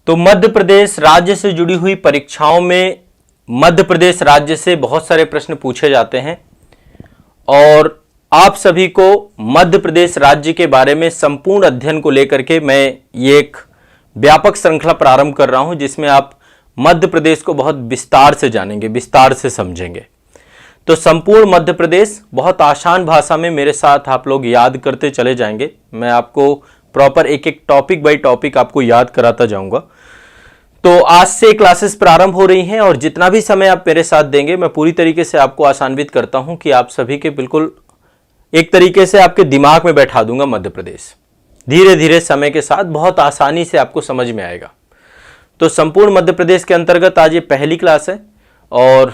तो मध्य प्रदेश राज्य से जुड़ी हुई परीक्षाओं में मध्य प्रदेश राज्य से बहुत सारे प्रश्न पूछे जाते हैं और आप सभी को मध्य प्रदेश राज्य के बारे में संपूर्ण अध्ययन को लेकर के मैं ये एक व्यापक श्रृंखला प्रारंभ कर रहा हूं जिसमें आप मध्य प्रदेश को बहुत विस्तार से जानेंगे, विस्तार से समझेंगे। तो संपूर्ण मध्य प्रदेश बहुत आसान भाषा में मेरे साथ आप लोग याद करते चले जाएंगे। मैं आपको प्रॉपर एक एक टॉपिक बाय टॉपिक आपको याद कराता जाऊंगा। तो आज से क्लासेस प्रारंभ हो रही हैं और जितना भी समय आप मेरे साथ देंगे मैं पूरी तरीके से आपको आसान्वित करता हूं कि आप सभी के बिल्कुल एक तरीके से आपके दिमाग में बैठा दूंगा मध्य प्रदेश। धीरे धीरे समय के साथ बहुत आसानी से आपको समझ में आएगा। तो संपूर्ण मध्य प्रदेश के अंतर्गत आज ये पहली क्लास है और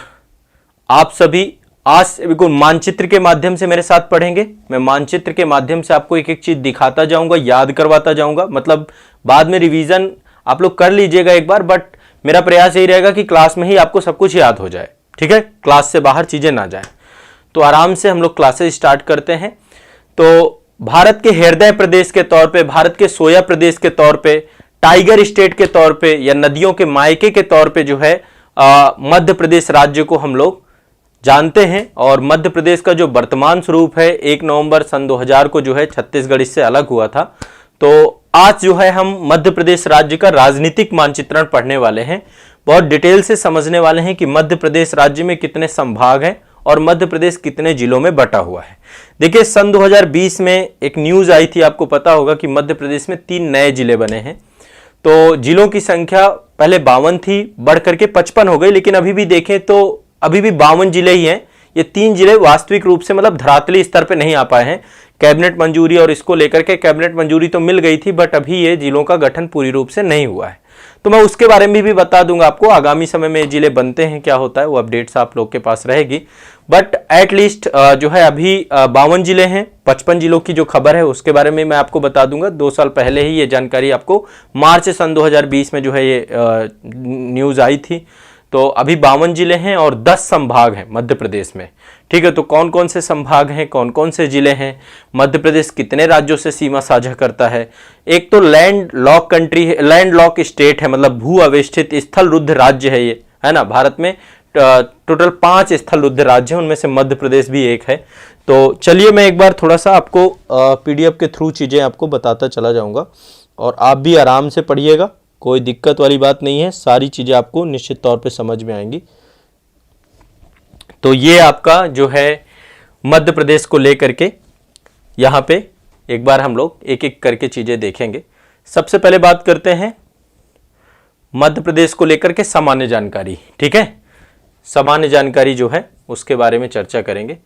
आप सभी आज से बिल्कुल मानचित्र के माध्यम से मेरे साथ पढ़ेंगे। मैं मानचित्र के माध्यम से आपको एक एक चीज दिखाता जाऊंगा, याद करवाता जाऊंगा। मतलब बाद में रिवीजन आप लोग कर लीजिएगा एक बार, बट मेरा प्रयास यही रहेगा कि क्लास में ही आपको सब कुछ याद हो जाए। ठीक है, क्लास से बाहर चीजें ना जाए। तो आराम से हम लोग क्लासेस स्टार्ट करते हैं। तो भारत के हृदय प्रदेश के तौर पे, भारत के सोया प्रदेश के तौर पे, टाइगर स्टेट के तौर पे या नदियों के मायके के तौर पे जो है मध्य प्रदेश राज्य को हम लोग जानते हैं। और मध्य प्रदेश का जो वर्तमान स्वरूप है 1 नवंबर सन 2000 को जो है छत्तीसगढ़ इससे अलग हुआ था। तो आज जो है हम मध्य प्रदेश राज्य का राजनीतिक मानचित्रण पढ़ने वाले हैं। बहुत डिटेल से समझने वाले हैं कि मध्य प्रदेश राज्य में कितने संभाग हैं और मध्य प्रदेश कितने जिलों में बटा हुआ है। देखिए सन 2020 में एक न्यूज आई थी, आपको पता होगा कि मध्य प्रदेश में 3 नए जिले बने हैं। तो जिलों की संख्या पहले 52 थी, बढ़ करके 55 हो गई, लेकिन अभी भी देखें तो अभी भी 52 जिले ही हैं। ये 3 जिले वास्तविक रूप से मतलब धरातली स्तर पे नहीं आ पाए हैं। कैबिनेट मंजूरी और इसको लेकर के कैबिनेट मंजूरी तो मिल गई थी, बट अभी ये जिलों का गठन पूरी रूप से नहीं हुआ है। तो मैं उसके बारे में भी बता दूंगा आपको। आगामी समय में ये जिले बनते हैं, क्या होता है वो अपडेट्स आप लोग के पास रहेगी। बट एटलीस्ट जो है अभी 52 जिले हैं। 55 जिलों की जो खबर है उसके बारे में मैं आपको बता दूंगा। 2 साल पहले ही ये जानकारी आपको मार्च सन 2020 में जो है ये न्यूज आई थी। तो अभी 52 जिले हैं और 10 संभाग हैं मध्य प्रदेश में। ठीक है, तो कौन कौन से संभाग हैं, कौन कौन से जिले हैं, मध्य प्रदेश कितने राज्यों से सीमा साझा करता है। एक तो लैंड लॉक कंट्री है, लैंड लॉक स्टेट है, मतलब भू अवेष्टित स्थल रुद्ध राज्य है ये, है ना। भारत में टोटल 5 स्थल रुद्ध राज्य हैं, उनमें से मध्य प्रदेश भी एक है। तो चलिए मैं एक बार थोड़ा सा आपको PDF के थ्रू चीजें आपको बताता चला जाऊंगा और आप भी आराम से पढ़िएगा। कोई दिक्कत वाली बात नहीं है, सारी चीजें आपको निश्चित तौर पे समझ में आएंगी। तो ये आपका जो है मध्य प्रदेश को लेकर के यहाँ पे एक बार हम लोग एक एक करके चीजें देखेंगे। सबसे पहले बात करते हैं मध्य प्रदेश को लेकर के सामान्य जानकारी। ठीक है, सामान्य जानकारी जो है उसके बारे में चर्चा करेंगे।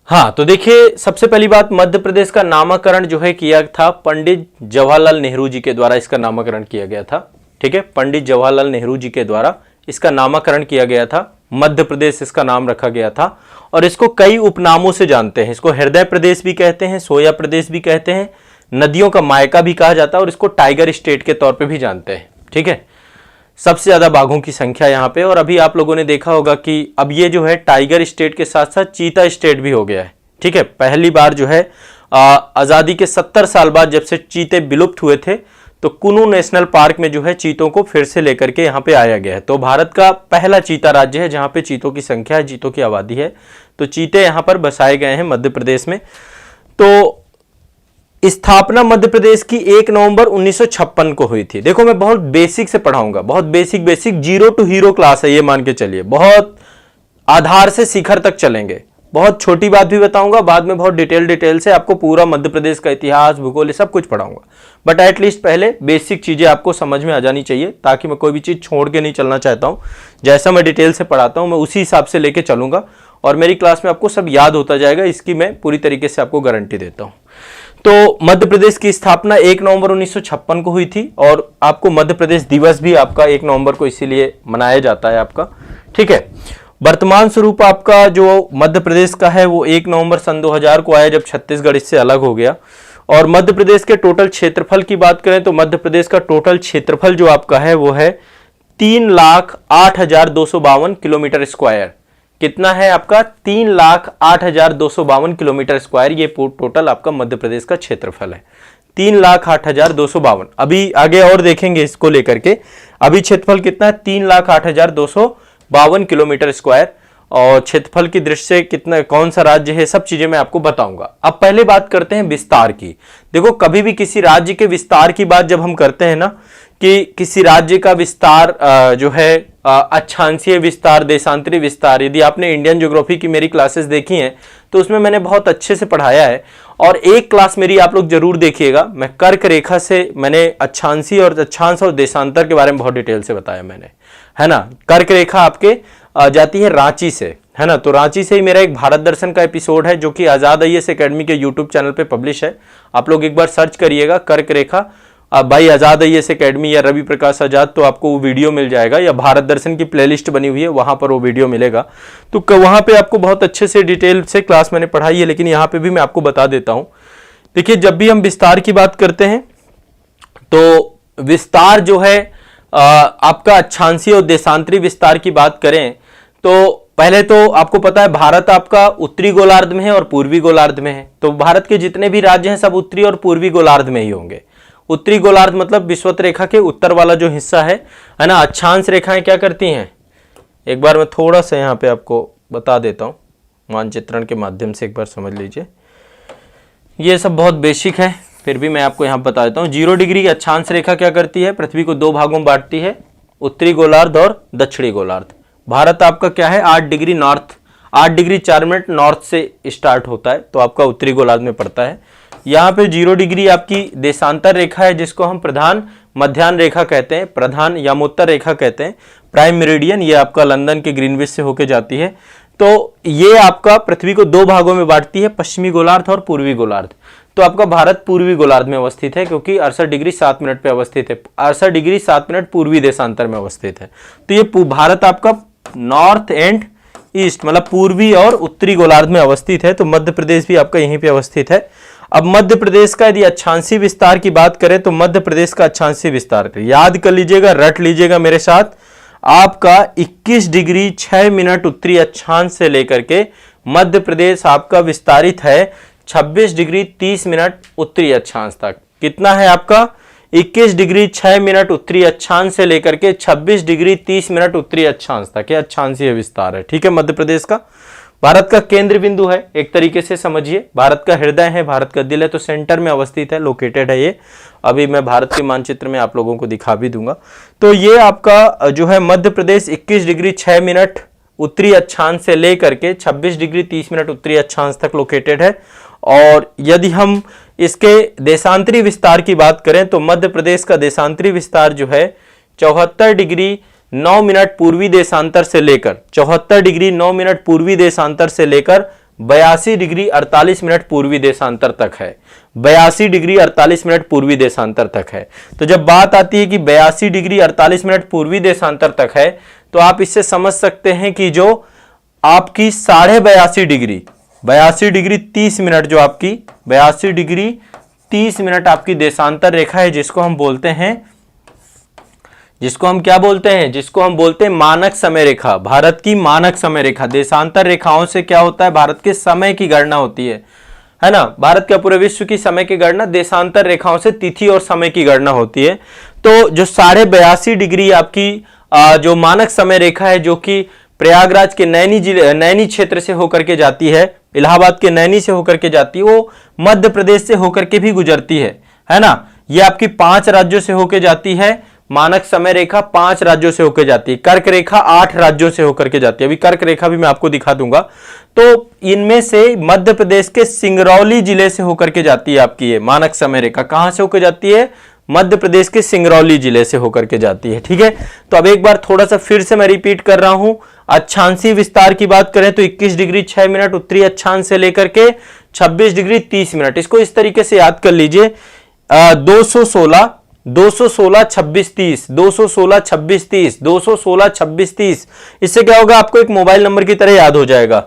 हाँ, तो देखिए सबसे पहली बात, मध्य प्रदेश का नामकरण जो है किया था पंडित जवाहरलाल नेहरू जी के द्वारा इसका नामकरण किया गया था। ठीक है, पंडित जवाहरलाल नेहरू जी के द्वारा इसका नामकरण किया गया था। मध्य प्रदेश इसका नाम रखा गया था और इसको कई उपनामों से जानते हैं। इसको हृदय प्रदेश भी कहते हैं, सोया प्रदेश भी कहते हैं, नदियों का मायका भी कहा जाता है और इसको टाइगर स्टेट के तौर पर भी जानते हैं। ठीक है, सबसे ज्यादा बाघों की संख्या यहाँ पे। और अभी आप लोगों ने देखा होगा कि अब ये जो है टाइगर स्टेट के साथ साथ चीता स्टेट भी हो गया है। ठीक है, पहली बार जो है आजादी के 70 साल बाद जब से चीते विलुप्त हुए थे तो कुनू नेशनल पार्क में जो है चीतों को फिर से लेकर के यहाँ पे आया गया है। तो भारत का पहला चीता राज्य है जहाँ पे चीतों की संख्या है, चीतों की आबादी है। तो चीते यहाँ पर बसाए गए हैं मध्य प्रदेश में। तो स्थापना मध्य प्रदेश की 1 नवंबर 1956 को हुई थी। देखो मैं बहुत बेसिक से पढ़ाऊंगा, बहुत basic zero to hero class है ये, मान के चलिए। बहुत आधार से शिखर तक चलेंगे। बहुत छोटी बात भी बताऊंगा, बाद में बहुत डिटेल से आपको पूरा मध्य प्रदेश का इतिहास, भूगोल सब कुछ पढ़ाऊंगा। बट एटलीस्ट पहले बेसिक चीजें आपको समझ में आ जानी चाहिए, ताकि मैं कोई भी चीज छोड़ के नहीं चलना चाहता हूं। जैसा मैं डिटेल से पढ़ाता हूं मैं उसी हिसाब से लेके चलूंगा और मेरी क्लास में आपको सब याद होता जाएगा, इसकी मैं पूरी तरीके से आपको गारंटी देता हूं। तो मध्य प्रदेश की स्थापना 1 नवंबर 1956 को हुई थी और आपको मध्य प्रदेश दिवस भी आपका 1 नवंबर को इसीलिए मनाया जाता है आपका। ठीक है, वर्तमान स्वरूप आपका जो मध्य प्रदेश का है वो 1 नवंबर सन 2000 को आया, जब छत्तीसगढ़ इससे अलग हो गया। और मध्य प्रदेश के टोटल क्षेत्रफल की बात करें तो मध्य प्रदेश का टोटल क्षेत्रफल जो आपका है वो है 3,08,252 किलोमीटर स्क्वायर। कितना है आपका? 3,08,252 किलोमीटर स्क्वायर। ये टोटल आपका मध्य प्रदेश का क्षेत्रफल है। 3,08,252। अभी आगे और देखेंगे इसको लेकर के। अभी क्षेत्रफल कितना है? 3,08,252 किलोमीटर स्क्वायर। और क्षेत्रफल की दृष्टि से कितना, कौन सा राज्य है, सब चीजें मैं आपको बताऊंगा। अब पहले बात करते हैं विस्तार की। देखो, कभी भी किसी राज्य के विस्तार की बात जब हम करते हैं ना, कि किसी राज्य का विस्तार जो है अक्षांशीय विस्तार, देशांतरी विस्तार, यदि आपने इंडियन ज्योग्राफी की मेरी क्लासेस देखी हैं तो उसमें मैंने बहुत अच्छे से पढ़ाया है। और एक क्लास मेरी आप लोग जरूर देखिएगा, मैं कर्क रेखा से मैंने अक्षांशीय और अक्षांश और देशांतर के बारे में बहुत डिटेल से बताया मैंने, है ना। कर्क रेखा आपके जाती है रांची से, है ना। तो रांची से ही मेरा एक भारत दर्शन का एपिसोड है जो कि आजाद आईएएस एकेडमी के यूट्यूब चैनल पे पब्लिश है। आप लोग एक बार सर्च करिएगा कर्क रेखा भाई आजाद आईएएस एकेडमी या रवि प्रकाश आजाद, तो आपको वो वीडियो मिल जाएगा, या भारत दर्शन की प्लेलिस्ट बनी हुई है वहां पर वो वीडियो मिलेगा। तो वहां पे आपको बहुत अच्छे से डिटेल से क्लास मैंने पढ़ाई है, लेकिन यहाँ पे भी मैं आपको बता देता हूं। देखिए, जब भी हम विस्तार की बात करते हैं तो विस्तार जो है आपका अक्षांशीय और देशांतरी विस्तार की बात करें तो पहले तो आपको पता है भारत आपका उत्तरी गोलार्ध में है और पूर्वी गोलार्ध में है। तो भारत के जितने भी राज्य हैं सब उत्तरी और पूर्वी गोलार्ध में ही होंगे। उत्तरी गोलार्ध मतलब विषुवत रेखा के उत्तर वाला जो हिस्सा है ना। अक्षांश रेखाएं क्या करती हैं, एक बार मैं थोड़ा सा यहाँ पे आपको बता देता हूँ, मानचित्रण के माध्यम से एक बार समझ लीजिए। ये सब बहुत बेसिक है, फिर भी मैं आपको यहाँ बता देता हूँ। 0 डिग्री की अक्षांश रेखा क्या करती है, पृथ्वी को 2 भागों में बांटती है, उत्तरी गोलार्ध और दक्षिणी गोलार्ध। भारत आपका क्या है, 8 degree north, 8 degree 4 minute north से स्टार्ट होता है, तो आपका उत्तरी गोलार्ध में पड़ता है। यहाँ पे 0 डिग्री आपकी देशांतर रेखा है जिसको हम प्रधान मध्याह्न रेखा कहते हैं, प्रधान यामोत्तर रेखा कहते हैं, प्राइम मेरिडियन, ये आपका लंदन के ग्रीनविच से होके जाती है। तो ये आपका पृथ्वी को 2 भागों में बांटती है, पश्चिमी गोलार्ध और पूर्वी गोलार्ध। तो आपका भारत पूर्वी गोलार्ध में अवस्थित है क्योंकि 68 डिग्री 7 मिनट पे अवस्थित है, 68 डिग्री 7 मिनट पूर्वी देशांतर में अवस्थित है। तो ये भारत आपका नॉर्थ एंड ईस्ट मतलब पूर्वी और उत्तरी गोलार्ध में अवस्थित है। तो मध्य प्रदेश भी आपका यहीं पे अवस्थित है। अब मध्य प्रदेश का यदि अक्षांशीय विस्तार की बात करें तो मध्य प्रदेश का अक्षांशीय विस्तार याद कर लीजिएगा, रट लीजिएगा मेरे साथ, आपका 21 डिग्री 6 मिनट उत्तरी अक्षांश से लेकर के मध्य प्रदेश आपका विस्तारित है 26 डिग्री 30 मिनट उत्तरी अक्षांश तक। कितना है आपका, 21 डिग्री 6 मिनट उत्तरी अक्षांश से लेकर के 26 डिग्री 30 मिनट उत्तरी अक्षांश तक, ये अक्षांशीय विस्तार है। ठीक है, मध्य प्रदेश का भारत का केंद्र बिंदु है, एक तरीके से समझिए, भारत का हृदय है, भारत का दिल है, तो सेंटर में अवस्थित है, लोकेटेड है ये। अभी मैं भारत के मानचित्र में आप लोगों को दिखा भी दूंगा। तो ये आपका जो है मध्य प्रदेश 21 डिग्री 6 मिनट उत्तरी अक्षांश से लेकर के 26 डिग्री 30 मिनट उत्तरी अक्षांश तक लोकेटेड है। और यदि हम इसके देशांतरी विस्तार की बात करें तो मध्य प्रदेश का देशांतरी विस्तार जो है 74 डिग्री 9 मिनट पूर्वी देशांतर से लेकर 74 डिग्री 9 मिनट पूर्वी देशांतर से लेकर 82 डिग्री 48 मिनट पूर्वी देशांतर तक है। 82 डिग्री 48 मिनट पूर्वी देशांतर तक है। तो जब बात आती है कि 82 डिग्री 48 मिनट पूर्वी देशांतर तक है तो आप इससे समझ सकते हैं कि जो आपकी 82.5 डिग्री 82 डिग्री 30 मिनट जो आपकी 82 डिग्री 30 मिनट आपकी देशांतर रेखा है, जिसको हम बोलते हैं, जिसको हम क्या बोलते हैं, जिसको हम बोलते हैं मानक समय रेखा, भारत की मानक समय रेखा। देशांतर रेखाओं से क्या होता है, भारत के समय की गणना होती है ना। भारत का पूरे विश्व की समय की गणना देशांतर रेखाओं से तिथि और समय की गणना होती है। तो जो 82.5 डिग्री आपकी जो मानक समय रेखा है, जो कि प्रयागराज के नैनी क्षेत्र से होकर के जाती है, इलाहाबाद के नैनी से होकर के जाती है, वो मध्य प्रदेश से होकर के भी गुजरती है ना। ये आपकी 5 राज्यों से होकर जाती है, मानक समय रेखा 5 राज्यों से होकर जाती है, कर्क रेखा 8 राज्यों से होकर के जाती है। अभी कर्क रेखा भी मैं आपको दिखा दूंगा। तो इनमें से मध्य प्रदेश के सिंगरौली जिले से होकर के जाती है आपकी ये मानक समय रेखा। कहां से होकर जाती है, मध्य प्रदेश के सिंगरौली जिले से होकर के जाती है। ठीक है, तो अब एक बार थोड़ा सा फिर से मैं रिपीट कर रहा हूं। अक्षांशीय विस्तार की बात करें तो 21 डिग्री 6 मिनट उत्तरी अक्षांश से लेकर के 26 डिग्री 30 मिनट। इसको इस तरीके से याद कर लीजिए, 216 26 30, 216 26 30, 216 26 30। इससे क्या होगा, आपको एक मोबाइल नंबर की तरह याद हो जाएगा,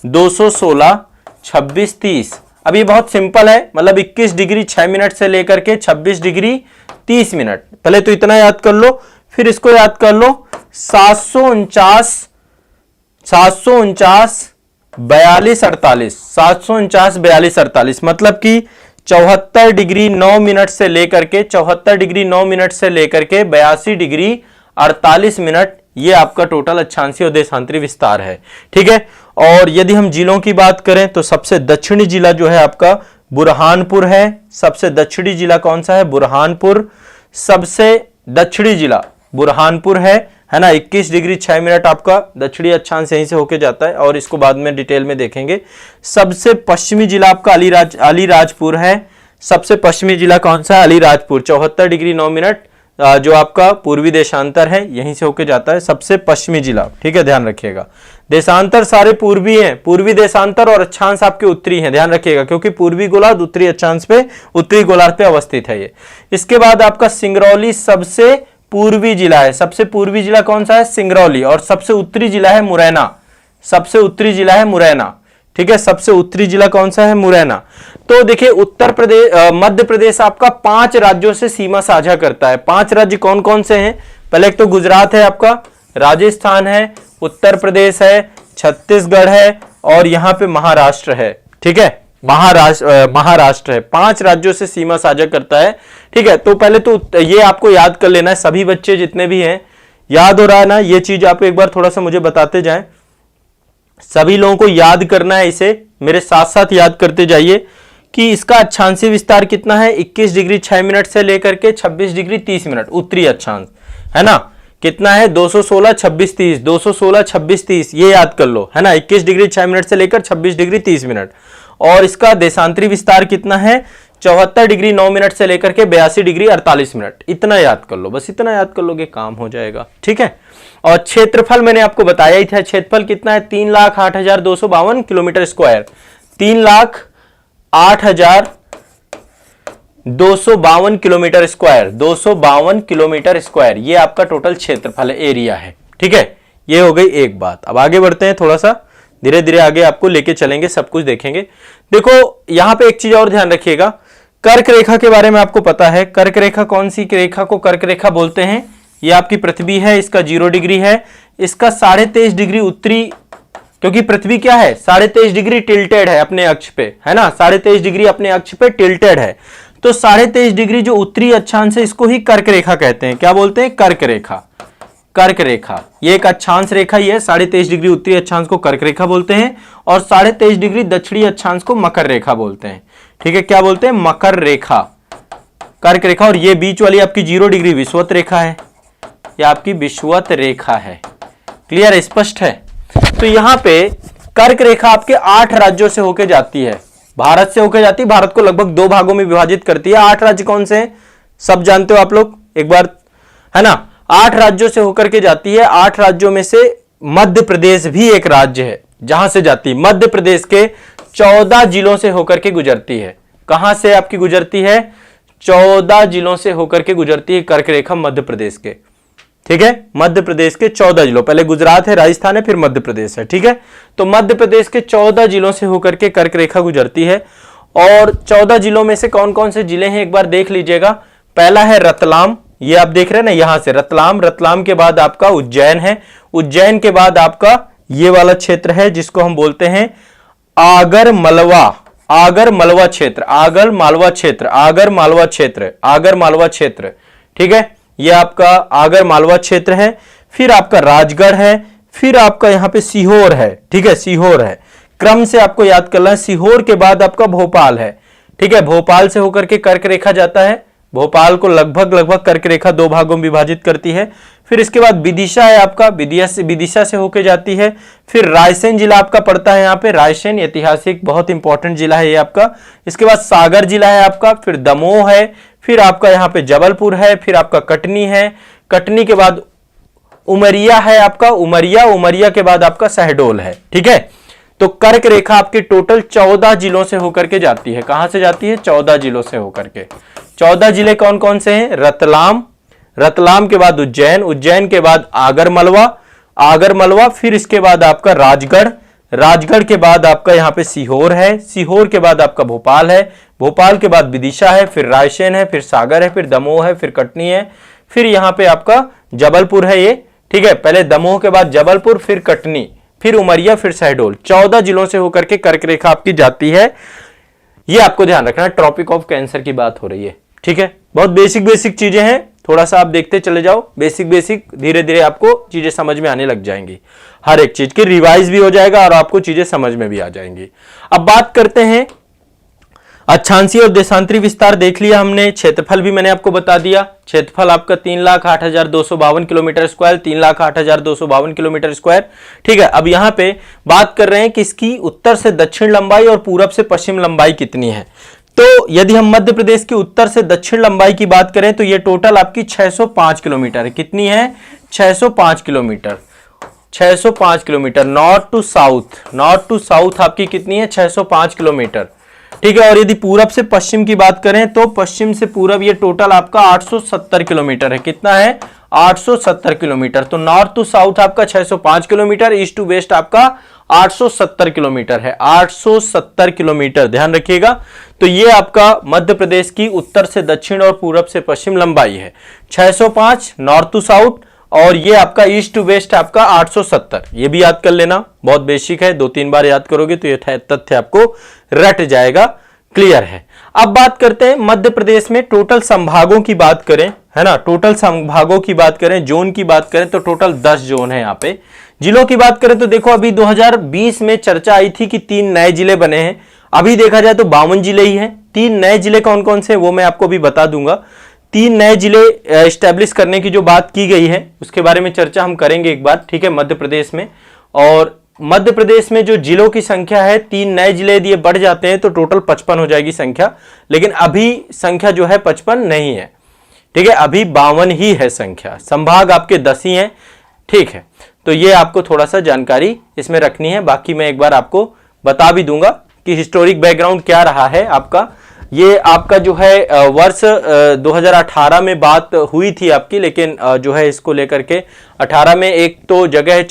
216 26 30। अब ये बहुत सिंपल है, मतलब 21 डिग्री 6 मिनट से लेकर के 26 डिग्री 30 मिनट। पहले तो इतना याद कर लो, फिर इसको याद कर लो 749 42 48, 749 42 48, मतलब कि 74 डिग्री 9 मिनट से लेकर के 74 डिग्री 9 मिनट से लेकर के 82 डिग्री 48 मिनट, ये आपका टोटल अक्षांशीय और देशांतरी विस्तार है। ठीक है, और यदि हम जिलों की बात करें तो सबसे दक्षिणी जिला जो है आपका बुरहानपुर है। सबसे दक्षिणी जिला कौन सा है? बुरहानपुर। सबसे दक्षिणी जिला बुरहानपुर है ना। 21 डिग्री 6 मिनट आपका दक्षिणी अक्षांश यहीं से होके जाता है, और इसको बाद में डिटेल में देखेंगे। सबसे पश्चिमी जिला आपका अलीराजपुर है। सबसे पश्चिमी जिला कौन सा है? अलीराजपुर। 74 डिग्री 9 मिनट जो आपका पूर्वी देशांतर है यहीं से होके जाता है, सबसे पश्चिमी जिला। ठीक है, ध्यान रखिएगा। देशांतर सारे पूर्वी हैं, पूर्वी देशांतर, और अक्षांश आपके उत्तरी हैं, ध्यान रखिएगा, क्योंकि पूर्वी गोलार्ध उत्तरी अक्षांश पे, उत्तरी गोलार्ध पे अवस्थित है ये। इसके बाद आपका सिंगरौली सबसे पूर्वी जिला है। सबसे पूर्वी जिला कौन सा है? सिंगरौली। और सबसे उत्तरी जिला है मुरैना। सबसे उत्तरी जिला है मुरैना। ठीक है, सबसे उत्तरी जिला कौन सा है? मुरैना। तो देखिए उत्तर प्रदेश, मध्य प्रदेश आपका 5 राज्यों से सीमा साझा करता है। 5 राज्य कौन कौन से हैं? पहले एक तो गुजरात है आपका, राजस्थान है, उत्तर प्रदेश है, छत्तीसगढ़ है, और यहां पे महाराष्ट्र है। ठीक है, महाराष्ट्र है। 5 राज्यों से सीमा साझा करता है। ठीक है, तो पहले तो ये आपको याद कर लेना है, सभी बच्चे जितने भी हैं, याद हो रहा है ना? ये चीज आप एक बार थोड़ा सा मुझे बताते जाएं। सभी लोगों को याद करना है, इसे मेरे साथ साथ याद करते जाइए कि इसका अक्षांशीय विस्तार कितना है? 21 डिग्री 6 मिनट से लेकर के 26 डिग्री 30 मिनट उत्तरी अक्षांश, है ना। कितना है? 216 26 30, 216 26 30, ये याद कर लो, है ना। 21 डिग्री 6 मिनट से लेकर 26 डिग्री 30 मिनट। और इसका देशांतरी विस्तार कितना है? 74 डिग्री 9 मिनट से लेकर के 82 डिग्री 48 मिनट। इतना याद कर लो, बस इतना याद कर लोगे काम हो जाएगा। ठीक है, और क्षेत्रफल मैंने आपको बताया ही था। क्षेत्रफल कितना है? 3,08,252 kilometre square. 3,08,252 kilometre square, 252 kilometre square, ये आपका टोटल क्षेत्रफल एरिया है। ठीक है, ये हो गई एक बात। अब आगे बढ़ते हैं, थोड़ा सा धीरे धीरे आगे आपको लेके चलेंगे, सब कुछ देखेंगे। देखो यहां पे एक चीज और ध्यान रखिएगा, कर्क रेखा के बारे में आपको पता है। कर्क रेखा कौन सी रेखा को कर्क रेखा बोलते हैं? ये आपकी पृथ्वी है, इसका 0 डिग्री है, इसका 23.5 डिग्री उत्तरी, क्योंकि पृथ्वी क्या है? 23.5 डिग्री टिल्टेड है अपने अक्ष पे, है ना। 23.5 डिग्री अपने अक्ष पे टिल्टेड है, तो 23.5 डिग्री जो उत्तरी अक्षांश है इसको ही कर्क रेखा कहते हैं। क्या बोलते हैं? कर्क रेखा। कर्क रेखा ये एक अक्षांश रेखा ही है। 23.5 डिग्री उत्तरी अक्षांश को कर्क रेखा बोलते हैं, और 23.5 डिग्री दक्षिणी अक्षांश को मकर रेखा बोलते हैं। ठीक है, क्या बोलते हैं? मकर रेखा, कर्क रेखा। और ये बीच वाली आपकी 0 डिग्री विषुवत रेखा है, ये आपकी विषुवत रेखा है। क्लियर है? स्पष्ट है? तो यहां पे कर्क रेखा आपके 8 राज्यों से होकर जाती है, भारत से होकर जाती है। भारत को लगभग 2 भागों में विभाजित करती है। 8 राज्य कौन से हैं? सब जानते हो आप लोग एक बार, है ना। 8 राज्यों से होकर के जाती है। 8 राज्यों में से मध्य प्रदेश भी एक राज्य है जहां से जाती है। मध्य प्रदेश के 14 जिलों से होकर के गुजरती है। कहां से आपकी गुजरती है? 14 जिलों से होकर के गुजरती है कर्क रेखा मध्य प्रदेश के। ठीक है, मध्य प्रदेश के 14 जिलों, पहले गुजरात है, राजस्थान है, फिर मध्य प्रदेश है। ठीक है, तो मध्य प्रदेश के 14 जिलों से होकर के कर्क रेखा गुजरती है। और 14 जिलों में से कौन कौन से जिले हैं एक बार देख लीजिएगा। पहला है रतलाम, ये आप देख रहे हैं ना, यहां से रतलाम। रतलाम के बाद आपका उज्जैन है, उज्जैन के बाद आपका ये वाला क्षेत्र है जिसको हम बोलते हैं आगर मलवा, आगर मालवा क्षेत्र, आगर मालवा क्षेत्र, आगर मालवा क्षेत्र, आगर मालवा क्षेत्र। ठीक है, ये आपका आगर मालवा क्षेत्र है। फिर आपका राजगढ़ है, फिर आपका यहां पे सीहोर है। ठीक है, सीहोर है, क्रम से आपको याद करना है। सीहोर के बाद आपका भोपाल है। ठीक है, भोपाल से होकर के कर्क रेखा जाता है। भोपाल को लगभग कर्क रेखा 2 भागों में विभाजित करती है। फिर इसके बाद विदिशा है आपका, विदिशा से होकर जाती है। फिर रायसेन जिला आपका पड़ता है यहाँ पे, रायसेन ऐतिहासिक बहुत इंपॉर्टेंट जिला है ये आपका। इसके बाद सागर जिला है आपका, फिर दमोह है, फिर आपका यहाँ पे जबलपुर है, फिर आपका कटनी है, कटनी के बाद उमरिया है आपका, उमरिया के बाद आपका शहडोल है। ठीक है, तो कर्क रेखा आपकी टोटल 14 जिलों से होकर के जाती है। कहां से जाती है? 14 जिलों से होकर के। 14 जिले कौन कौन से हैं? रतलाम, रतलाम के बाद उज्जैन, उज्जैन के बाद आगर मलवा, फिर इसके बाद आपका राजगढ़, राजगढ़ के बाद आपका यहाँ पे सीहोर है, सीहोर के बाद आपका भोपाल है, भोपाल के बाद विदिशा है, फिर रायसेन है, फिर सागर है, फिर दमोह है, फिर कटनी है, फिर यहाँ पे आपका जबलपुर है ये। ठीक है, पहले दमोह के बाद जबलपुर, फिर कटनी, फिर उमरिया, फिर शहडोल। 14 जिलों से होकर के कर्क रेखा आपकी जाती है। ये आपको ध्यान रखना, ट्रॉपिक ऑफ कैंसर की बात हो रही है, ठीक है। बहुत बेसिक बेसिक चीजें हैं, थोड़ा सा आप देखते चले जाओ, बेसिक बेसिक, धीरे धीरे आपको चीजें समझ में आने लग जाएंगी, हर एक चीज की रिवाइज भी हो जाएगा और आपको चीजें समझ में भी आ जाएंगी। अब बात करते हैं अक्षांशीय और देशांतरी विस्तार देख लिया हमने, क्षेत्रफल भी मैंने आपको बता दिया, क्षेत्रफल आपका 3,08,252 किलोमीटर स्क्वायर, 3,08,252 किलोमीटर स्क्वायर, ठीक है। अब यहां पे बात कर रहे हैं कि इसकी उत्तर से दक्षिण लंबाई और पूरब से पश्चिम लंबाई कितनी है। तो यदि हम मध्य प्रदेश की उत्तर से दक्षिण लंबाई की बात करें तो ये टोटल आपकी 605 किलोमीटर है। कितनी है? 605 kilometre, 605 kilometre. North to south आपकी कितनी है? 605 किलोमीटर, ठीक है। और यदि पूरब से पश्चिम की बात करें तो पश्चिम से पूरब ये टोटल आपका 870 किलोमीटर है। कितना है? 870 किलोमीटर। तो नॉर्थ टू साउथ आपका 605 किलोमीटर, ईस्ट टू वेस्ट आपका 870 किलोमीटर है, 870 किलोमीटर, ध्यान रखिएगा। तो ये आपका मध्य प्रदेश की उत्तर से दक्षिण और पूरब से पश्चिम लंबाई है 605 नॉर्थ टू साउथ, और ये आपका ईस्ट टू वेस्ट आपका 870। ये भी याद कर लेना, बहुत बेसिक है, 2-3 बार याद करोगे तो ये तथ्य आपको रट जाएगा, क्लियर है। अब बात करते हैं मध्य प्रदेश में टोटल संभागों की बात करें, है ना, टोटल संभागों की बात करें, जोन की बात करें तो टोटल 10 जोन है यहाँ पे। जिलों की बात करें तो देखो अभी 2020 में चर्चा आई थी कि 3 नए जिले बने हैं, अभी देखा जाए तो 52 जिले ही हैं। 3 नए जिले कौन कौन से वो मैं आपको भी बता दूंगा। 3 नए जिले एस्टेब्लिश करने की जो बात की गई है उसके बारे में चर्चा हम करेंगे एक बार, ठीक है, मध्य प्रदेश में। और मध्य प्रदेश में जो जिलों की संख्या है, 3 नए जिले यदि बढ़ जाते हैं तो टोटल 55 हो जाएगी संख्या, लेकिन अभी संख्या जो है 55 नहीं है, ठीक है, अभी 52 ही है संख्या। संभाग आपके 10 ही हैं, ठीक है। तो ये आपको थोड़ा सा जानकारी इसमें रखनी है, बाकी मैं एक बार आपको बता भी दूंगा कि हिस्टोरिक बैकग्राउंड क्या रहा है आपका। ये आपका जो है वर्ष 2018 में बात हुई थी आपकी, लेकिन जो है इसको लेकर के 18 में एक तो जगह है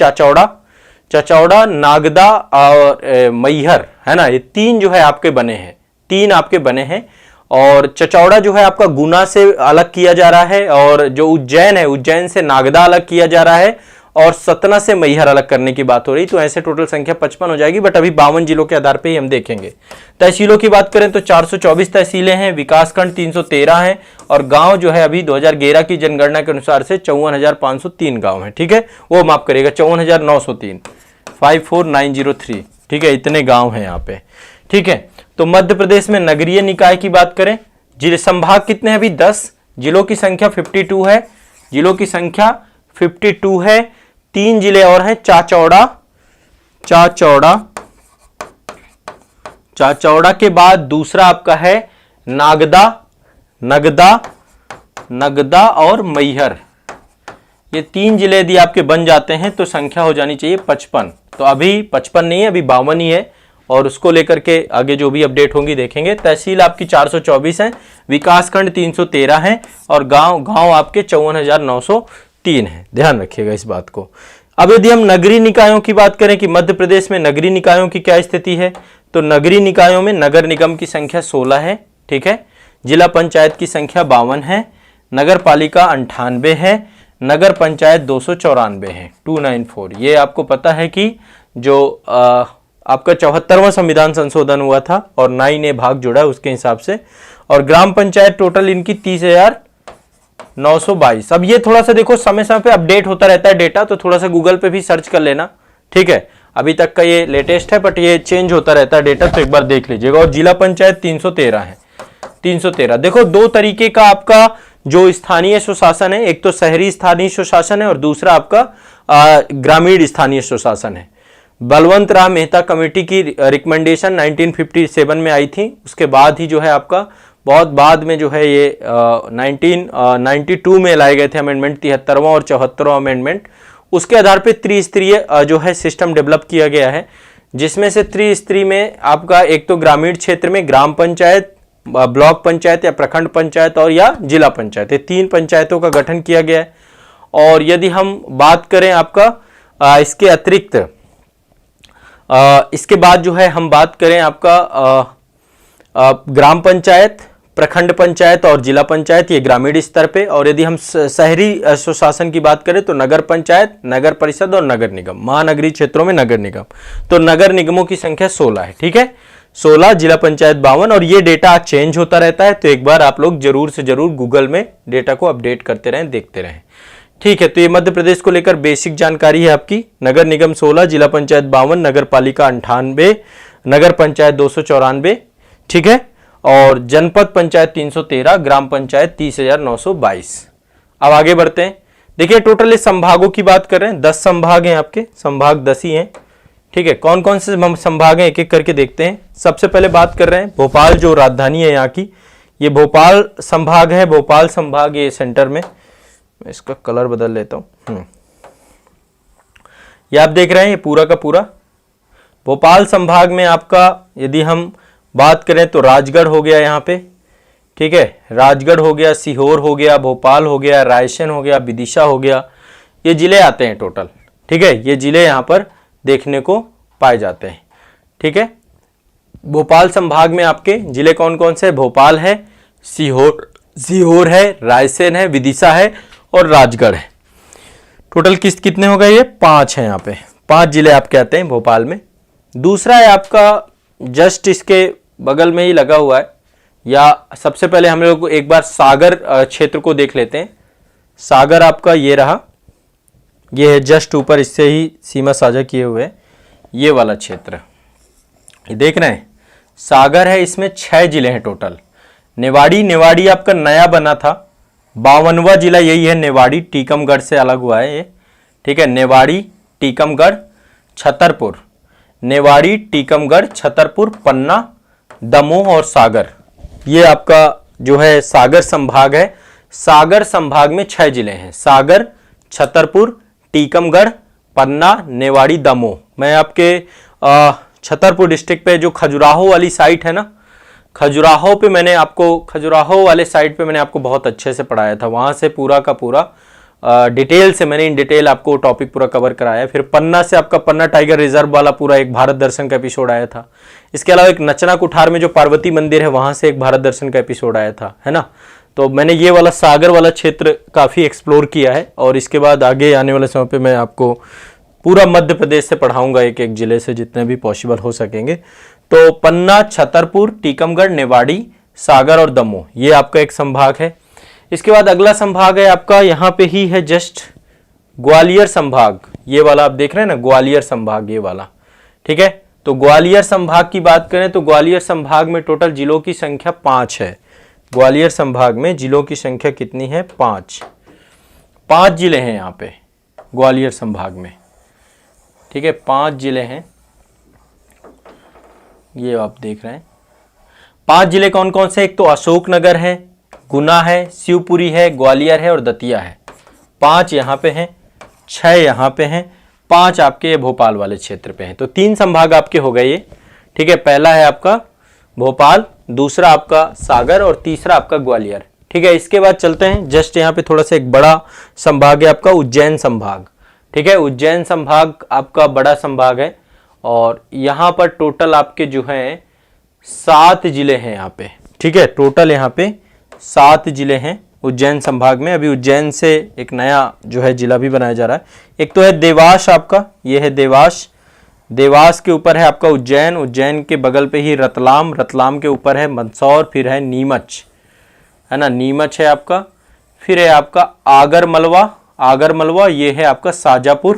चचौड़ा, नागदा और मैहर, है ना, ये 3 जो है आपके बने हैं, 3 आपके बने हैं। और चचौड़ा जो है आपका गुना से अलग किया जा रहा है, और जो उज्जैन है, उज्जैन से नागदा अलग किया जा रहा है, और सतना से मैहर अलग करने की बात हो रही। तो ऐसे टोटल संख्या 55 हो जाएगी, बट अभी 52 जिलों के आधार पे ही हम देखेंगे। तहसीलों की बात करें तो 424 तहसीलें हैं, विकासखंड 313 हैं, और गांव जो है अभी 2011 की जनगणना के अनुसार से 54,503 गांव हैं, ठीक है, वो माफ करिएगा 54,903, 54,903, ठीक है, इतने गांव हैं यहाँ पे, ठीक है। तो मध्य प्रदेश में नगरीय निकाय की बात करें, जिले संभाग कितने हैं? अभी 10, जिलों की संख्या 52 है, जिलों की संख्या 52 है। 3 जिले और हैं, चाचौड़ा के बाद दूसरा आपका है नगदा और मैहर। ये 3 जिले यदि आपके बन जाते हैं तो संख्या हो जानी चाहिए 55। तो अभी 55 नहीं है, अभी 52 ही है, और उसको लेकर के आगे जो भी अपडेट होंगी देखेंगे। तहसील आपकी 424 है, विकासखंड 313 है, और गांव आपके 54,903 है, ध्यान रखिएगा इस बात को। अब यदि हम नगरीय निकायों की बात करें कि मध्य प्रदेश में नगरीय निकायों की क्या स्थिति है, तो नगरीय निकायों में नगर निगम की संख्या 16 है, ठीक है, जिला पंचायत की संख्या 52 है, नगर पालिका 98 है, नगर पंचायत 294 है, 294। ये आपको पता है कि जो आपका 74वां संविधान संशोधन हुआ था और 9A भाग जुड़ा है उसके हिसाब से, और ग्राम पंचायत टोटल इनकी 30,922। अब ये थोड़ा सा देखो समय समय पे अपडेट होता रहता है डेटा, तो थोड़ा सा गूगल पे भी सर्च कर लेना, ठीक है, अभी तक का ये लेटेस्ट है, बट ये चेंज होता रहता है डेटा, तो एक बार देख लीजिएगा। और जिला पंचायत 313 है, 313। देखो 2 तरीके का आपका जो स्थानीय स्वशासन है, एक तो शहरी स्थानीय स्वशासन है और दूसरा आपका ग्रामीण स्थानीय स्वशासन है। बलवंत राम मेहता कमेटी की रिकमेंडेशन 1957 में आई थी, उसके बाद ही जो है आपका बहुत बाद में जो है ये 1992 में लाए गए थे अमेंडमेंट, 73वां और 74वां अमेंडमेंट। उसके आधार पे त्रिस्तरीय जो है सिस्टम डेवलप किया गया है, जिसमें से त्रिस्तरीय में आपका एक तो ग्रामीण क्षेत्र में ग्राम पंचायत, ब्लॉक पंचायत या प्रखंड पंचायत और या जिला पंचायत, ये 3 पंचायतों का गठन किया गया है। और यदि हम बात करें आपका इसके अतिरिक्त इसके बाद जो है हम बात करें आपका ग्राम पंचायत, प्रखंड पंचायत और जिला पंचायत, ये ग्रामीण स्तर पे। और यदि हम शहरी स्वशासन की बात करें तो नगर पंचायत, नगर परिषद और नगर निगम, महानगरीय क्षेत्रों में नगर निगम। तो नगर निगमों की संख्या 16 है, ठीक है, 16, जिला पंचायत 52, और ये डेटा चेंज होता रहता है, तो एक बार आप लोग जरूर से जरूर गूगल में डेटा को अपडेट करते रहें, देखते रहें। ठीक है, तो ये मध्य प्रदेश को लेकर बेसिक जानकारी है आपकी। नगर निगम 16, जिला पंचायत 52, नगर पालिका 98, नगर पंचायत 294, ठीक है, और जनपद पंचायत 313, ग्राम पंचायत 30,922। अब आगे बढ़ते हैं। देखिए टोटल इस संभागों की बात कर रहे हैं, 10 संभाग हैं आपके, संभाग 10 ही हैं। ठीक है, कौन कौन से संभाग हैं एक एक करके देखते हैं। सबसे पहले बात कर रहे हैं भोपाल, जो राजधानी है यहाँ की, ये भोपाल संभाग है। भोपाल संभाग ये सेंटर में, मैं इसका कलर बदल लेता हूँ। ये आप देख रहे हैं, ये पूरा का पूरा भोपाल संभाग में आपका यदि हम बात करें तो राजगढ़ हो गया यहाँ पे, ठीक है, राजगढ़ हो गया, सीहोर हो गया, भोपाल हो गया, रायसेन हो गया, विदिशा हो गया, ये जिले आते हैं टोटल। ठीक है, ये जिले यहाँ पर देखने को पाए जाते हैं। ठीक है, भोपाल संभाग में आपके जिले कौन कौन से? भोपाल है, सीहोर है, रायसेन है, विदिशा है और राजगढ़ है। टोटल कितने हो गए? ये 5 हैं। यहाँ पे 5 जिले आप कहते हैं भोपाल में। दूसरा है आपका जस्ट इसके बगल में ही लगा हुआ है, या सबसे पहले हम लोग एक बार सागर क्षेत्र को देख लेते हैं। सागर आपका ये रहा, ये है जस्ट ऊपर, इससे ही सीमा साझा किए हुए ये वाला क्षेत्र, ये देख रहे हैं सागर है। इसमें 6 जिले हैं टोटल। नेवाड़ी आपका नया बना था, 52वां जिला यही है नेवाड़ी, टीकमगढ़ से अलग हुआ है ये। ठीक है, नेवाड़ी, टीकमगढ़, छतरपुर, नेवाड़ी, टीकमगढ़, छतरपुर, पन्ना, दमोह और सागर, ये आपका जो है सागर संभाग है। सागर संभाग में 6 जिले हैं, सागर, छतरपुर, टीकमगढ़, पन्ना, नेवाड़ी, दमोह। मैं आपके छतरपुर डिस्ट्रिक्ट पे जो खजुराहो वाली साइट है ना, खजुराहो वाले साइट पे मैंने आपको बहुत अच्छे से पढ़ाया था। वहां से पूरा का पूरा डिटेल से मैंने इन डिटेल आपको टॉपिक पूरा कवर कराया। फिर पन्ना से आपका पन्ना टाइगर रिजर्व वाला पूरा एक भारत दर्शन का एपिसोड आया था। इसके अलावा एक नचना कुठार में जो पार्वती मंदिर है वहां से एक भारत दर्शन का एपिसोड आया था, है ना। तो मैंने ये वाला सागर वाला क्षेत्र काफी एक्सप्लोर किया है, और इसके बाद आगे आने वाले समय पे मैं आपको पूरा मध्य प्रदेश से पढ़ाऊंगा, एक एक जिले से जितने भी पॉसिबल हो सकेंगे। तो पन्ना, छतरपुर, टीकमगढ़, नेवाड़ी, सागर और दमोह, ये आपका एक संभाग है। इसके बाद अगला संभाग है आपका, यहाँ पे ही है जस्ट, ग्वालियर संभाग। ये वाला आप देख रहे हैं ना, ग्वालियर संभाग ये वाला। ठीक है, तो ग्वालियर संभाग की बात करें तो ग्वालियर संभाग में टोटल जिलों की संख्या 5 है। ग्वालियर संभाग में जिलों की संख्या कितनी है? 5 जिले हैं यहाँ पे ग्वालियर संभाग में। ठीक है, 5 जिले हैं, ये आप देख रहे हैं। 5 जिले कौन कौन से? एक तो अशोकनगर है, गुना है, शिवपुरी है, ग्वालियर है और दतिया है। 5 यहाँ पे हैं, 6 यहाँ पे हैं, 5 आपके भोपाल वाले क्षेत्र पे हैं। तो 3 संभाग आपके हो गए ये। ठीक है, पहला है आपका भोपाल, दूसरा आपका सागर और तीसरा आपका ग्वालियर। ठीक है, इसके बाद चलते हैं जस्ट यहाँ पे थोड़ा सा एक बड़ा संभाग है आपका उज्जैन संभाग। ठीक है, उज्जैन संभाग आपका बड़ा संभाग है, और यहाँ पर टोटल आपके जो है 7 जिले हैं यहाँ पे। ठीक है, टोटल यहाँ पे 7 जिले हैं उज्जैन संभाग में। अभी उज्जैन से एक नया जो है जिला भी बनाया जा रहा है। एक तो है देवास आपका, ये है देवास, देवास के ऊपर है आपका उज्जैन, उज्जैन के बगल पे ही रतलाम, रतलाम के ऊपर है मंदसौर, फिर है नीमच, है ना, नीमच है आपका। फिर है आपका आगरमलवा, आगरमलवा ये है आपका शाजापुर।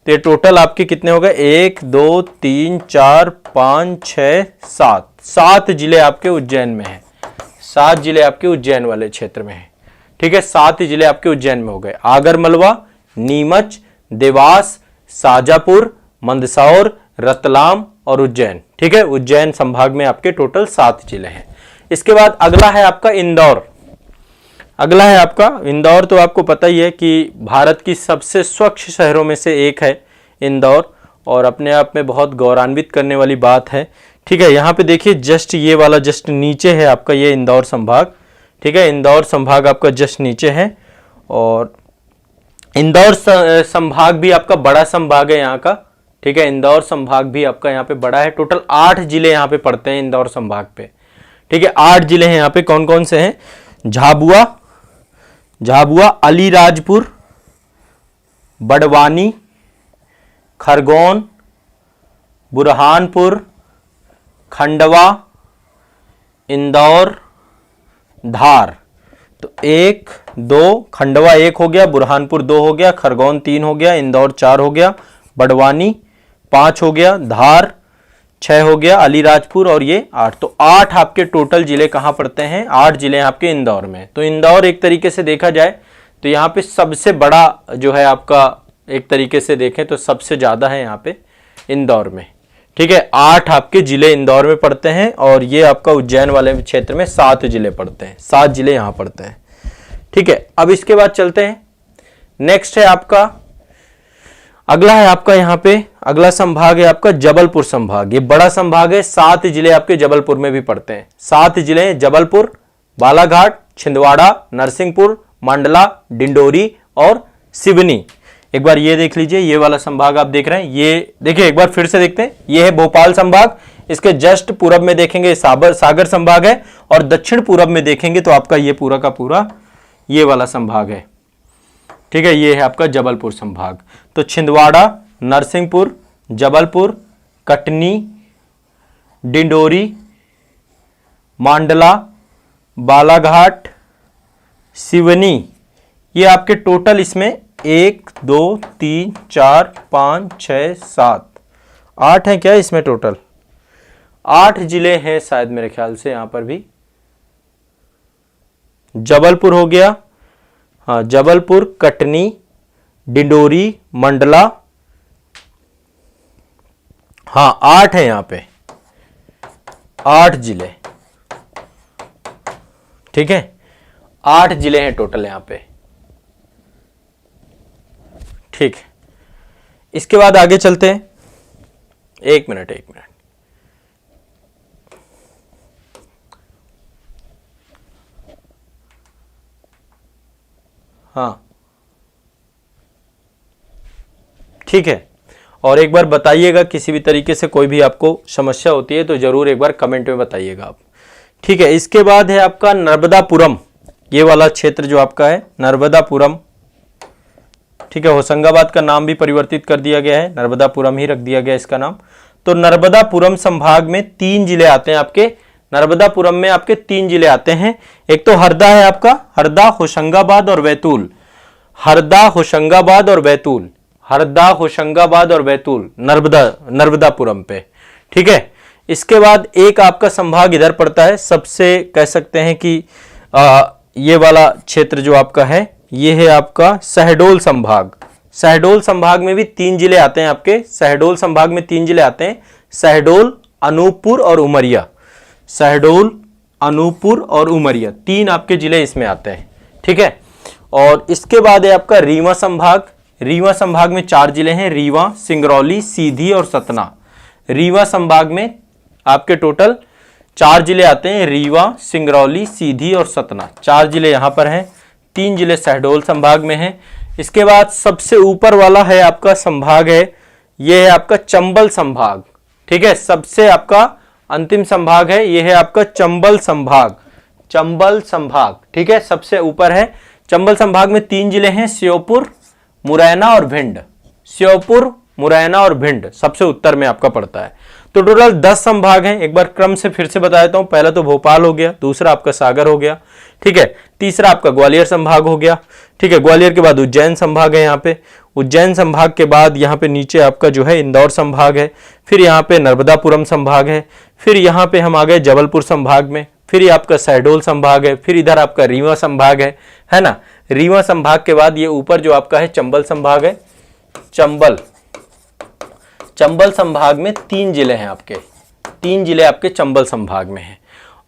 तो ये टोटल आपके कितने हो गए? 1 2 3 4 5 6 7 जिले आपके उज्जैन में है। 7 जिले आपके उज्जैन वाले क्षेत्र में है। ठीक है, 7 जिले आपके उज्जैन में हो गए, आगरमलवा, नीमच, देवास, शाजापुर, मंदसौर, रतलाम और उज्जैन। ठीक है, उज्जैन संभाग में आपके टोटल 7 जिले हैं। इसके बाद अगला है आपका इंदौर। अगला है आपका इंदौर। तो आपको पता ही है कि भारत की सबसे स्वच्छ शहरों में से एक है इंदौर, और अपने आप में बहुत गौरवान्वित करने वाली बात है। ठीक है, यहाँ पे देखिए जस्ट ये वाला जस्ट नीचे है आपका ये इंदौर संभाग। ठीक है, इंदौर संभाग आपका जस्ट नीचे है, और इंदौर संभाग भी आपका बड़ा संभाग है यहाँ का। ठीक है, इंदौर संभाग भी आपका यहाँ पे बड़ा है। टोटल 8 जिले यहाँ पे पड़ते हैं इंदौर संभाग पे। ठीक है, 8 जिले हैं यहाँ पे। कौन कौन से हैं? झाबुआ, अलीराजपुर, बड़वानी, खरगोन, बुरहानपुर, खंडवा, इंदौर, धार। तो 1 2, खंडवा 1 हो गया, बुरहानपुर 2 हो गया, खरगोन 3 हो गया, इंदौर 4 हो गया, बड़वानी 5 हो गया, धार 6 हो गया, अलीराजपुर और ये 8। तो 8 आपके टोटल जिले कहां पड़ते हैं? 8 जिले आपके इंदौर में। तो इंदौर एक तरीके से देखा जाए तो यहाँ पे सबसे बड़ा जो है आपका, एक तरीके से देखें तो सबसे ज्यादा है यहाँ पे इंदौर में। ठीक है, 8 आपके जिले इंदौर में पड़ते हैं और ये आपका उज्जैन वाले क्षेत्र में 7 जिले पड़ते हैं, 7 जिले यहां पड़ते हैं। ठीक है, अब इसके बाद चलते हैं, नेक्स्ट है आपका, अगला है आपका यहाँ पे, अगला संभाग है आपका जबलपुर संभाग। ये बड़ा संभाग है, 7 जिले आपके जबलपुर में भी पड़ते हैं। 7 जिले हैं, जबलपुर, बालाघाट, छिंदवाड़ा, नरसिंहपुर, मंडला, डिंडोरी और सिवनी। एक बार ये देख लीजिए, ये वाला संभाग आप देख रहे हैं, ये देखिए एक बार फिर से देखते हैं, ये है भोपाल संभाग, इसके जस्ट पूरब में देखेंगे सागर संभाग है और दक्षिण पूरब में देखेंगे तो आपका ये पूरा का पूरा ये वाला संभाग है। ठीक है, ये है आपका जबलपुर संभाग। तो छिंदवाड़ा, नरसिंहपुर, जबलपुर, कटनी, डिंडोरी, मंडला, बालाघाट, सिवनी, ये आपके टोटल इसमें 1 2 3 4 5 6 7 8 है क्या इसमें टोटल? 8 जिले हैं शायद मेरे ख्याल से यहां पर भी। जबलपुर हो गया, हाँ जबलपुर, कटनी, डिंडोरी, मंडला, हाँ 8 है यहां पे, 8 जिले। ठीक है, 8 जिले हैं टोटल यहां पे। ठीक है, इसके बाद आगे चलते हैं, एक मिनट। हाँ ठीक है, और एक बार बताइएगा किसी भी तरीके से कोई भी आपको समस्या होती है तो जरूर एक बार कमेंट में बताइएगा आप। ठीक है, इसके बाद है आपका नर्मदापुरम, ये वाला क्षेत्र जो आपका है नर्मदापुरम। ठीक है, होशंगाबाद का नाम भी परिवर्तित कर दिया गया है, नर्मदापुरम ही रख दिया गया इसका नाम। तो नर्मदापुरम संभाग में 3 जिले आते हैं आपके, नर्मदापुरम में आपके 3 जिले आते हैं। एक तो हरदा है आपका, हरदा, होशंगाबाद और बैतूल। हरदा, होशंगाबाद और बैतूल, हरदा, होशंगाबाद और बैतूल नर्मदापुरम पे। ठीक है, इसके बाद एक आपका संभाग इधर पड़ता है, सबसे कह सकते हैं कि ये वाला क्षेत्र जो आपका है ये है आपका शहडोल संभाग। शहडोल संभाग में भी 3 जिले आते हैं आपके, शहडोल संभाग में 3 जिले आते हैं, शहडोल, अनूपपुर और उमरिया। शहडोल, अनूपपुर और उमरिया 3 आपके जिले इसमें आते हैं। ठीक है, और इसके बाद है आपका रीवा संभाग। रीवा संभाग में 4 जिले हैं, रीवा, सिंगरौली, सीधी और सतना। रीवा संभाग में आपके टोटल 4 जिले आते हैं, रीवा, सिंगरौली, सीधी और सतना, 4 जिले यहां पर हैं, 3 जिले शहडोल संभाग में हैं। इसके बाद सबसे ऊपर वाला है आपका संभाग है, यह है आपका चंबल संभाग। ठीक है, सबसे आपका अंतिम संभाग है, यह है आपका चंबल संभाग। चंबल संभाग, ठीक है, सबसे ऊपर है। चंबल संभाग में 3 जिले हैं, श्योपुर, मुरैना और भिंड। श्योपुर, मुरैना और भिंड सबसे उत्तर में आपका पड़ता है। तो टोटल 10 संभाग हैं। एक बार क्रम से फिर से बता देता हूं, पहला तो भोपाल हो गया, दूसरा आपका सागर हो गया, ठीक है, तीसरा आपका ग्वालियर संभाग हो गया। ठीक है, ग्वालियर के बाद उज्जैन संभाग है यहाँ पे, उज्जैन संभाग के बाद यहाँ पे नीचे आपका जो है इंदौर संभाग है, फिर यहाँ पे नर्मदापुरम संभाग है, फिर यहाँ पे हम आ गए जबलपुर संभाग में, फिर ये आपका शहडोल संभाग है, फिर इधर आपका रीवा संभाग है ना। रीवा संभाग के बाद ये ऊपर जो आपका है चंबल संभाग है। चंबल संभाग में 3 जिले हैं आपके, 3 जिले आपके चंबल संभाग में हैं।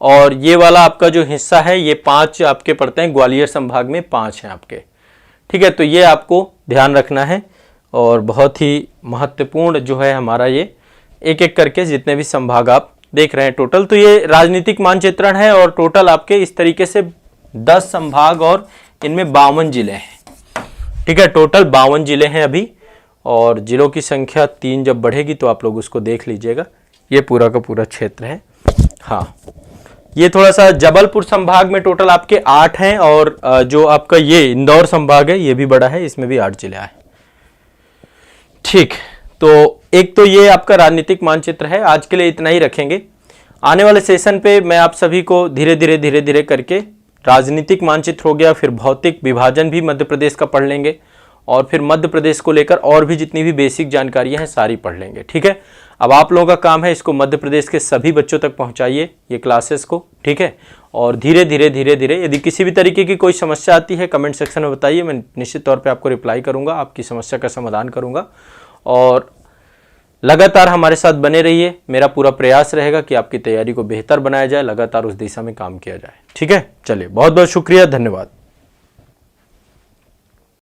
और ये वाला आपका जो हिस्सा है ये 5 आपके पड़ते हैं, ग्वालियर संभाग में 5 हैं आपके। ठीक है, तो ये आपको ध्यान रखना है और बहुत ही महत्वपूर्ण जो है हमारा ये एक एक करके जितने भी संभाग आप देख रहे हैं टोटल, तो ये राजनीतिक मानचित्रण है और टोटल आपके इस तरीके से 10 संभाग और इनमें 52 जिले हैं। ठीक है, टोटल 52 जिले हैं अभी, और जिलों की संख्या 3 जब बढ़ेगी तो आप लोग उसको देख लीजिएगा। ये पूरा का पूरा क्षेत्र है। हाँ, ये थोड़ा सा जबलपुर संभाग में टोटल आपके 8 हैं, और जो आपका ये इंदौर संभाग है ये भी बड़ा है, इसमें भी 8 जिले आए। ठीक, तो एक तो ये आपका राजनीतिक मानचित्र है, आज के लिए इतना ही रखेंगे। आने वाले सेशन पे मैं आप सभी को धीरे धीरे करके राजनीतिक मानचित्र हो गया, फिर भौतिक विभाजन भी मध्य प्रदेश का पढ़ लेंगे, और फिर मध्य प्रदेश को लेकर और भी जितनी भी बेसिक जानकारियां हैं सारी पढ़ लेंगे। ठीक है, अब आप लोगों का काम है इसको मध्य प्रदेश के सभी बच्चों तक पहुंचाइए ये क्लासेस को। ठीक है, और धीरे धीरे यदि किसी भी तरीके की कोई समस्या आती है कमेंट सेक्शन में बताइए, मैं निश्चित तौर पे आपको रिप्लाई करूंगा, आपकी समस्या का समाधान करूंगा। और लगातार हमारे साथ बने रहिए, मेरा पूरा प्रयास रहेगा कि आपकी तैयारी को बेहतर बनाया जाए, लगातार उस दिशा में काम किया जाए। ठीक है, चलिए बहुत बहुत शुक्रिया, धन्यवाद।